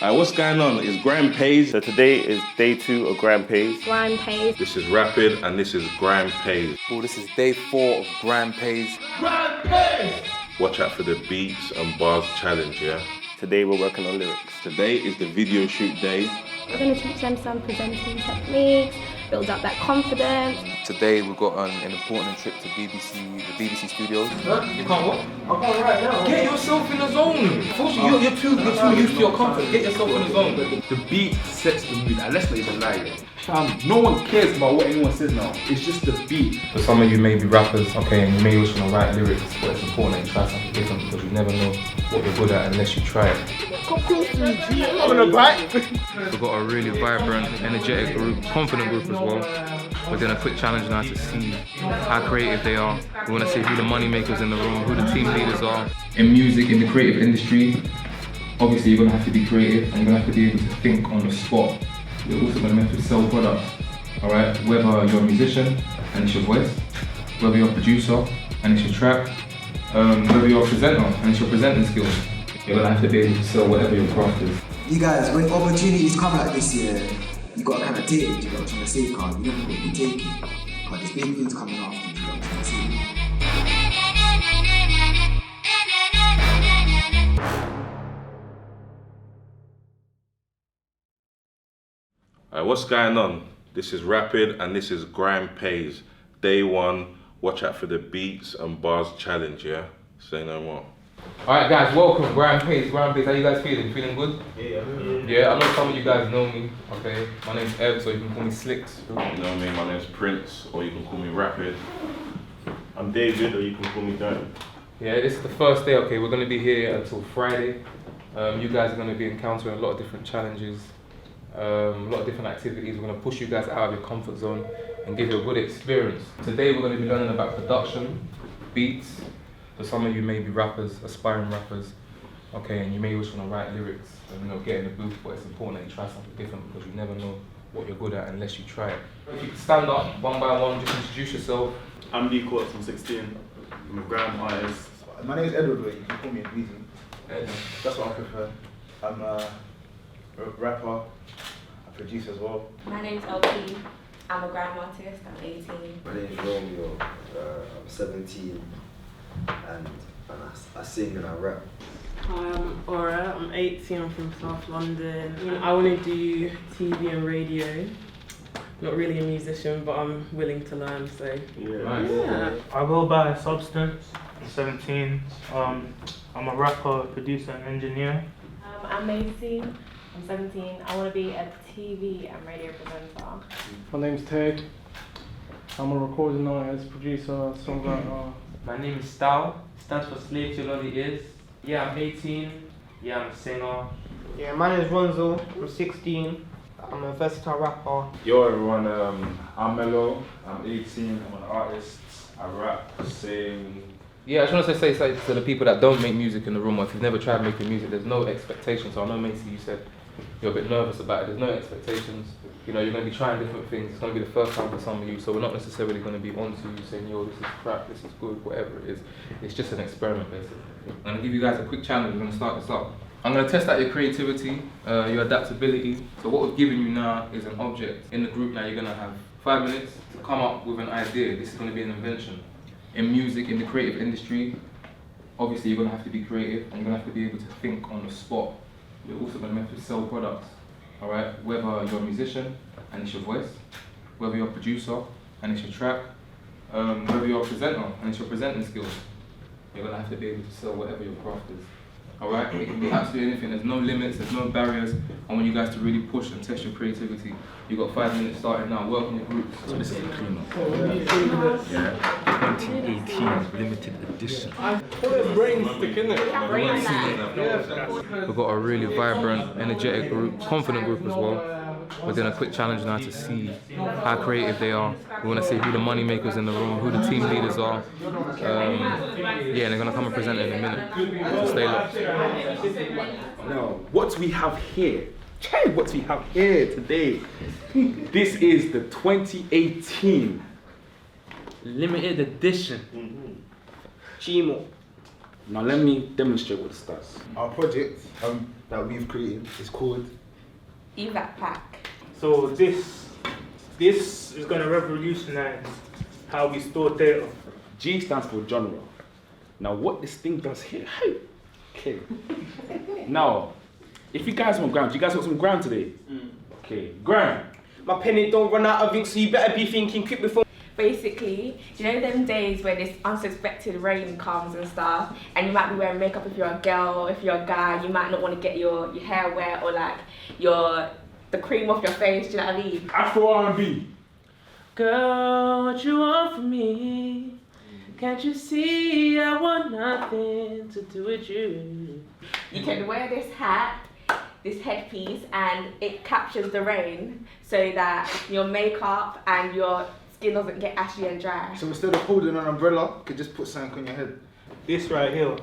Alright, what's going on? It's Grime Pay. So today is day 2 of Grime Pay. Grime Pay. This is Rapid and this is Grime Pay. Cool, this is day 4 of Grime Pay. Grime Pay! Watch out for the beats and bars challenge, yeah? Today we're working on lyrics. Today is the video shoot day. We're going to teach them some presenting techniques, build up that confidence. Today we've got an important trip to the BBC studios. Huh? You can't what? I can't right now. Get yourself in the zone. Unfortunately, you're too used to your comfort. Get yourself in the zone. The beat sets the mood, and let's not even lie. No one cares about what anyone says now. It's just the beat. For some of you may be rappers, okay, and you may wish to write lyrics, but it's important that you try something different because you never know what you're good at unless you try it. We've got a really vibrant, energetic group, confident group as well. We're doing a quick challenge now to see how creative they are. We want to see who the money makers in the room, who the team leaders are. In music, in the creative industry, obviously you're going to have to be creative and you're going to have to be able to think on the spot. You're also going to have to sell products, alright? Whether you're a musician and it's your voice, whether you're a producer and it's your track, whether you're a presenter and it's your presenting skills, you're going to have to be able to sell whatever your craft is. You guys, when opportunities come like this year, you got to kind of take it, you got to try to safeguard, you never got to take it. But there's big things coming after you, got to try to save it. Alright, what's going on? This is Rapid and this is Grime Pays. Day 1, watch out for the beats and bars challenge, yeah? Say no more. Alright guys, welcome, Grime Pays. Grime Pays, how you guys feeling? Feeling good? Yeah, I know some of you guys know me, okay? My name's Ed, so you can call me Slicks. You know me, my name's Prince, or you can call me Rapid. I'm David, or you can call me Dan. Yeah, this is the first day, okay? We're going to be here until Friday. You guys are going to be encountering a lot of different challenges, a lot of different activities. We're going to push you guys out of your comfort zone and give you a good experience. Today we're going to be learning about production, beats. For some of you may be rappers, aspiring rappers, okay, and you may wish to write lyrics and get in the booth, but it's important that you try something different because you never know what you're good at unless you try it. If you could stand up one by one, just introduce yourself. I'm D Courts from 16. I'm a grime artist. My name is Edward, but you can call me Reason. That's what I prefer. I'm a rapper, a producer as well. My name's LP. I'm a grime artist. I'm 18. My name is Romeo. I'm 17. And I sing and I rap. Hi, I'm Aura. I'm 18. I'm from South London. I want to do TV and radio. Not really a musician, but I'm willing to learn. So Yeah. I go by Substance. I'm 17. I'm a rapper, producer, and engineer. I'm Macy. I'm 17. I want to be a TV and radio presenter. My name's Ted. I'm a recording artist, producer, songwriter. My name is Stao. Stands for Slave Till All It Is. Yeah, I'm 18. Yeah, I'm a singer. Yeah, my name is Ronzo. I'm 16. I'm a versatile rapper. Yo everyone, I'm Mello. I'm 18. I'm an artist. I rap, sing. Yeah, I just want to say to the people that don't make music in the room, or if you've never tried making music, there's no expectations. So I know, Macy, you said you're a bit nervous about it. There's no expectations. You know, you're going to be trying different things. It's going to be the first time for some of you, so we're not necessarily going to be onto you saying, yo, this is crap, this is good, whatever it is. It's just an experiment, basically. I'm going to give you guys a quick challenge. We're going to start this up. I'm going to test out your creativity, your adaptability. So what we've given you now is an object. In the group now, you're going to have 5 minutes to come up with an idea. This is going to be an invention. In music, in the creative industry, obviously you're going to have to be creative and you're going to have to be able to think on the spot. You're also going to have to sell products, alright? Whether you're a musician and it's your voice, whether you're a producer and it's your track, whether you're a presenter and it's your presenting skills, you're going to have to be able to sell whatever your craft is. Alright? It can be absolutely anything. There's no limits, there's no barriers. I want you guys to really push and test your creativity. You've got 5 minutes starting now. Work in your groups. So this is a clean up. Yeah. 2018 limited edition. We've got a really vibrant, energetic group, confident group as well. We're doing a quick challenge now to see how creative they are. We want to see who the money makers in the room, who the team leaders are. Yeah, and they're going to come and present it in a minute. So stay locked. Now, what we have here today, this is the 2018 limited edition. Chimo. Now let me demonstrate what this does. Our project, that we've created is called Evac Pack. So this is going to revolutionize how we store data. G stands for genre. Now what this thing does here, okay. Now, if you guys want grime, do you guys want some grime today? Okay, grime. My penny don't run out of ink, so you better be thinking quick before. Basically, do you know them days where this unsuspected rain comes and stuff, and you might be wearing makeup if you're a girl, or if you're a guy, you might not want to get your hair wet or like the cream off your face, do you know what I mean? Afro R&B. Girl, what you want from me? Can't you see I want nothing to do with you? You can wear this hat, this headpiece, and it captures the rain so that your makeup and your skin doesn't get ashy and dry. So instead of holding an umbrella, you could just put something on your head. This right here,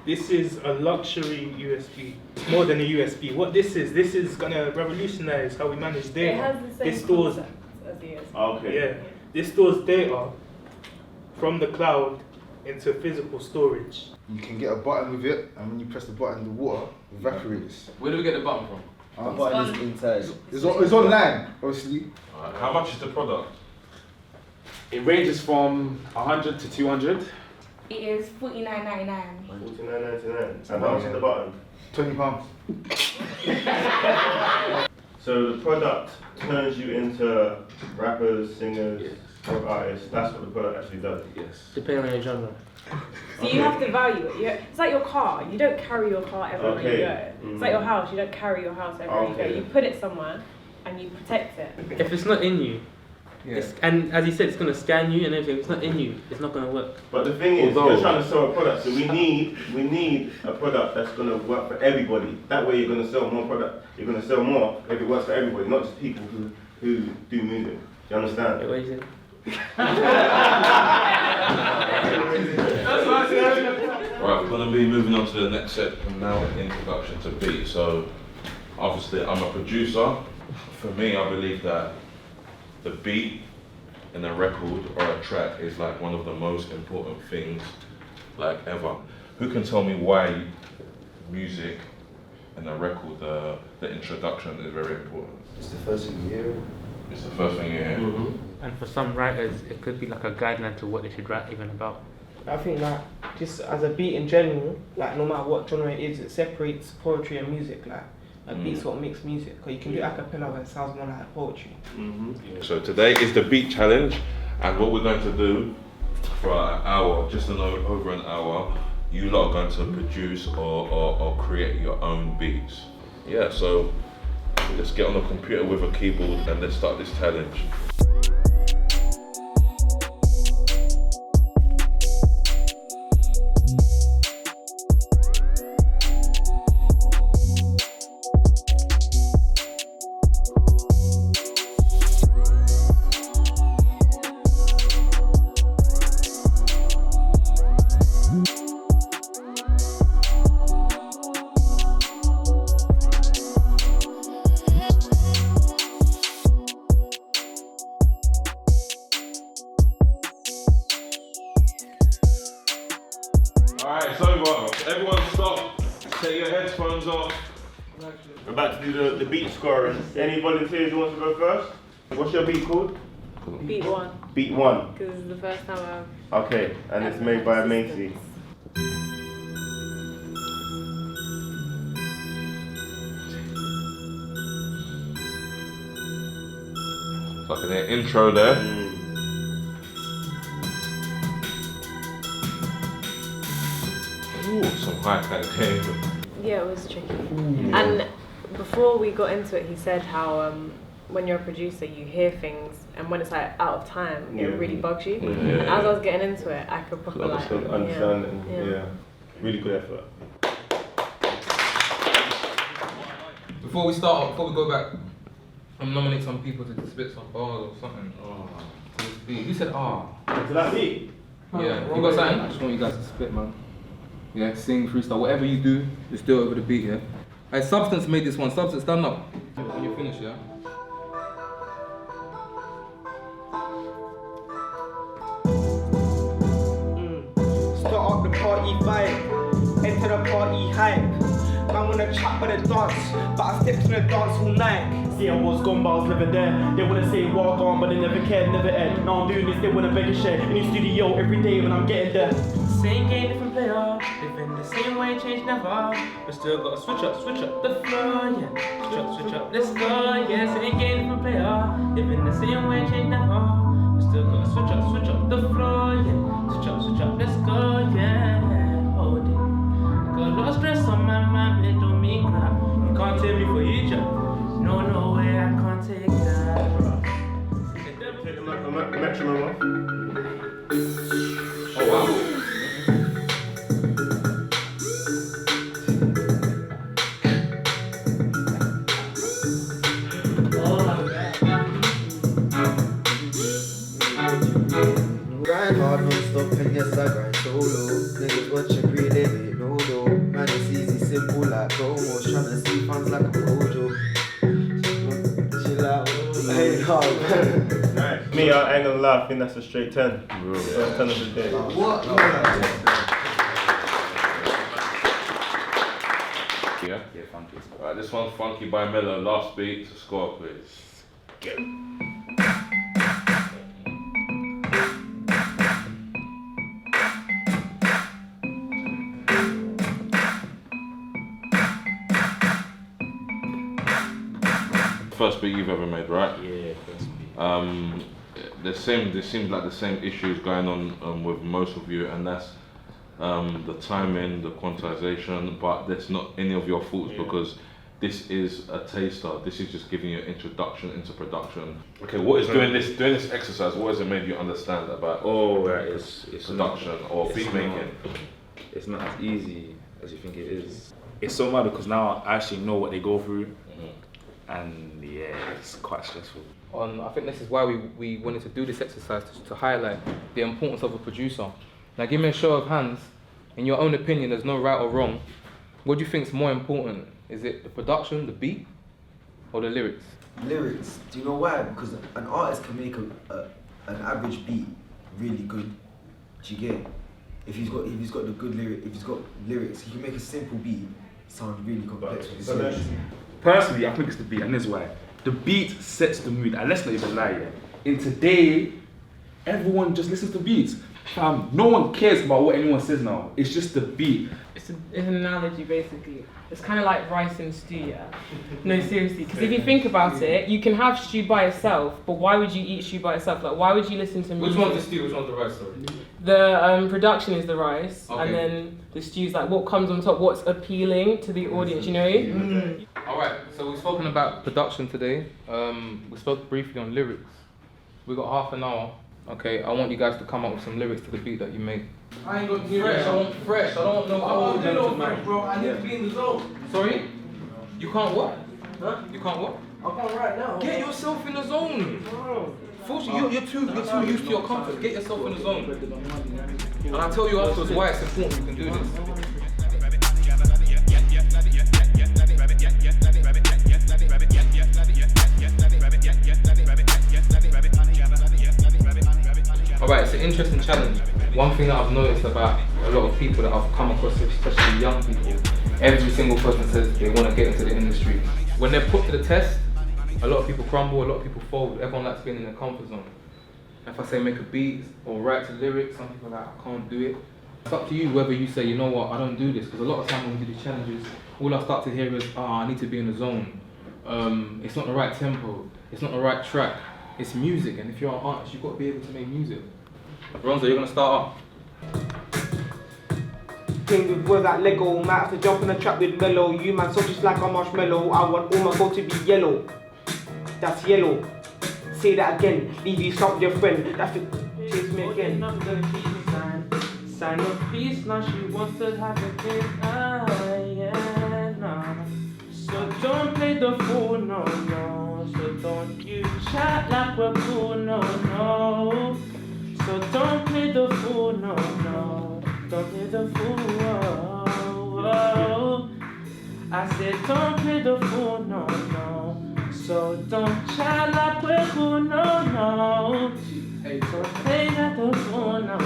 this is a luxury USB. More than a USB. What this is gonna revolutionize how we manage data. It has the same This stores, concept as the USB. okay. Yeah, this stores data from the cloud into physical storage. You can get a button with it, and when you press the button, the water evaporates. Where do we get the button from? The button is inside. It's online, obviously. How much is the product? It ranges from 100 to 200. It is $49.99. $49.99. And how much is the button? £20. So the product turns you into rappers, singers, rock artists. That's what the product actually does. Yes. Depending on your genre. So you have to value it. It's like your car. You don't carry your car everywhere you go. It's like your house. You don't carry your house everywhere you go. You put it somewhere and you protect it. If it's not in you, and as you said, it's going to scan you and everything. If it's not in you, it's not going to work. But the thing is, you're trying to sell a product, so we need a product that's going to work for everybody. That way you're going to sell more product. You're going to sell more if it works for everybody, not just people who do music. Do you understand? What is it? Right, we're going to be moving on to the next set from now, introduction to beat. So, obviously, I'm a producer. For me, I believe that the beat in a record or a track is like one of the most important things like ever. Who can tell me why music in a record, the introduction is very important? It's the first thing you hear. It's the first thing you hear. And for some writers, it could be like a guideline to what they should write even about. I think like just as a beat in general, like no matter what genre it is, it separates poetry and music. Like a beat's what makes music, because you can do a cappella and it sounds more like poetry. So today is the beat challenge, and what we're going to do for an hour, just over an hour, you lot are going to produce or create your own beats. Yeah, so let's get on the computer with a keyboard and let's start this challenge. Alright, it's over. Everyone stop. Take your headphones off. We're about to do the beat scoring. Any volunteers who want to go first? What's your beat called? Beat one. Beat one. Because this is the first time I've... Okay, and it's made by Macy. So I can hear intro there. Ooh, some high-tech game. Yeah, it was tricky. And before we got into it, he said how when you're a producer, you hear things, and when it's like out of time, it really bugs you. And as I was getting into it, I could probably like understand it. Yeah. Really good effort. Before we go back, I'm nominate some people to spit some bars or something. To this beat. You said To that beat? Yeah, you got something? I just want you guys to spit, man. Yeah, sing, freestyle, whatever you do, just do it over the beat, yeah? Hey, Substance made this one. Substance, stand up. When you finish, yeah? Start up the party vibe, enter the party hype. Man wanna chat but they dance. But I stepped in the dance all night. See, I was gone, but I was never there. They wanna say well gone, but they never cared, never aired. Now I'm doing this, they wanna beg a share. In the studio every day when I'm getting there. Same game, different player. Living the same way, change never. But still gotta switch up the flow, yeah. Switch up, let's go, yeah. Same game, different player. Living the same way, change never. But still gotta switch up the flow, yeah. Switch up, let's go, yeah. Hold it. Got a lot of stress on my mind, it don't mean crap. You can't tell me for you, Jack. No way, I can't take that. Take the metronome off. Oh wow. Grind hard non-stop and yes I grind solo. Niggas watching pre, they ain't no dough. Man, it's easy, simple like promos. Tryna see fans like a mojo. Chill out, ain't hard. Nice. Me, I ain't gonna lie, I think that's a straight 10. First 10 of the day. What? Yeah, funky. Alright, this one's Funky by Mello. Last beat to score, please. Get it. First beat you've ever made, right? Yeah, first beat. There seems like the same issues going on with most of you, and that's the timing, the quantization, but that's not any of your faults because this is a taster. This is just giving you an introduction into production. Okay, what is doing this exercise? What has it made you understand about It's production or beat making? It's not as easy as you think it is. It's so mad because now I actually know what they go through, and yeah, it's quite stressful. I think this is why we wanted to do this exercise to highlight the importance of a producer. Now give me a show of hands. In your own opinion, there's no right or wrong. What do you think is more important? Is it the production, the beat, or the lyrics? Lyrics. Do you know why? Because an artist can make an average beat really good. Do you get it? If he's got the good lyric, if he's got lyrics, he can make a simple beat sound really complex with his lyrics. Personally, I think it's the beat, and this is why. The beat sets the mood, and let's not even lie, yeah. In today, everyone just listens to beats. No one cares about what anyone says now. It's just the beat. It's an analogy, basically. It's kind of like rice and stew, yeah? No, seriously, because if you think about it, you can have stew by itself, but why would you eat stew by itself? Like, why would you listen to music? Which one's the stew, which one's the rice, sorry? The production is the rice, Okay. and then the stew's like what comes on top, what's appealing to the audience, you know? Alright, so we've spoken about production today. We spoke briefly on lyrics. We've got half an hour. Okay, I want you guys to come up with some lyrics to the beat that you made. I ain't gonna be fresh. I want fresh. I don't know. I want to know fresh, bro. I need to be in the zone. Sorry? You can't what? Huh? You can't what? I can't right now. Get yourself in the zone. Fortunately, you're too used to your comfort. Get yourself in the zone. And I'll tell you afterwards why it's important you can do this. Alright, it's an interesting challenge. One thing that I've noticed about a lot of people that I've come across, especially young people, every single person says they want to get into the industry. When they're put to the test, a lot of people crumble, a lot of people fold. Everyone likes being in their comfort zone. If I say make a beat or write to lyrics, some people are like, I can't do it. It's up to you whether you say, you know what, I don't do this. Because a lot of time when we do these challenges, all I start to hear is, I need to be in the zone. It's not the right tempo, it's not the right track. It's music, and if you're an artist, you've got to be able to make music. Ronzo, you're going to start off. Thing with boys like Lego, might have to jump in the trap with Mellow. You man so just like a marshmallow. I want all my gold to be yellow. That's yellow. Say that again, leave you stop your friend. That's the chase me again. Sign of peace, now she wants to have a kid. Yeah, nah. So don't play the fool, no. So don't you chat like we're cool, no. So don't play the fool, no. Don't play the fool, oh. I said don't play the fool, no. So don't chat like we're cool, no. Hey, so play like the fool, no.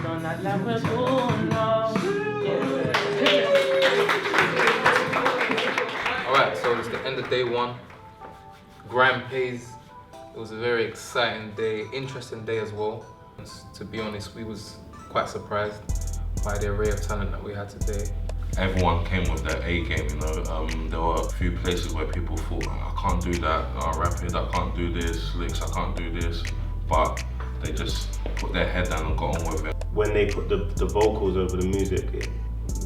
Don't act like we're cool, no. Yeah. Alright, so it's the end of day one. Grime Pays. It was a very exciting day, interesting day as well. To be honest, we was quite surprised by the array of talent that we had today. Everyone came with their A game, you know. There were a few places where people thought, I can't do that, Rapid, I can't do this, Licks, I can't do this. But they just put their head down and got on with it. When they put the vocals over the music,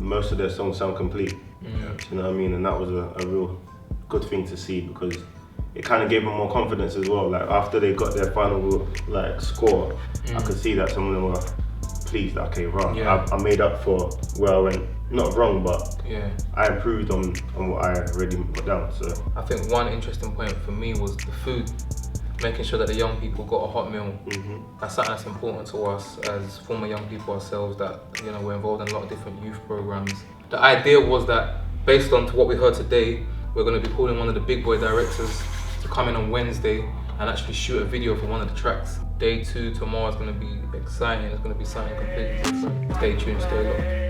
most of their songs sound complete. Do you know what I mean? And that was a real good thing to see, because it kind of gave them more confidence as well. Like after they got their final score, I could see that some of them were pleased. Okay, wrong. I made up for where I went. Not wrong, but I improved on what I already put down. So I think one interesting point for me was the food. Making sure that the young people got a hot meal. That's something that's important to us as former young people ourselves, that we're involved in a lot of different youth programs. The idea was that based on what we heard today, we're going to be calling one of the big boy directors to come in on Wednesday and actually shoot a video for one of the tracks. Day 2 tomorrow is going to be exciting. It's going to be something completely different. Stay tuned, stay locked.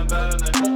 Burn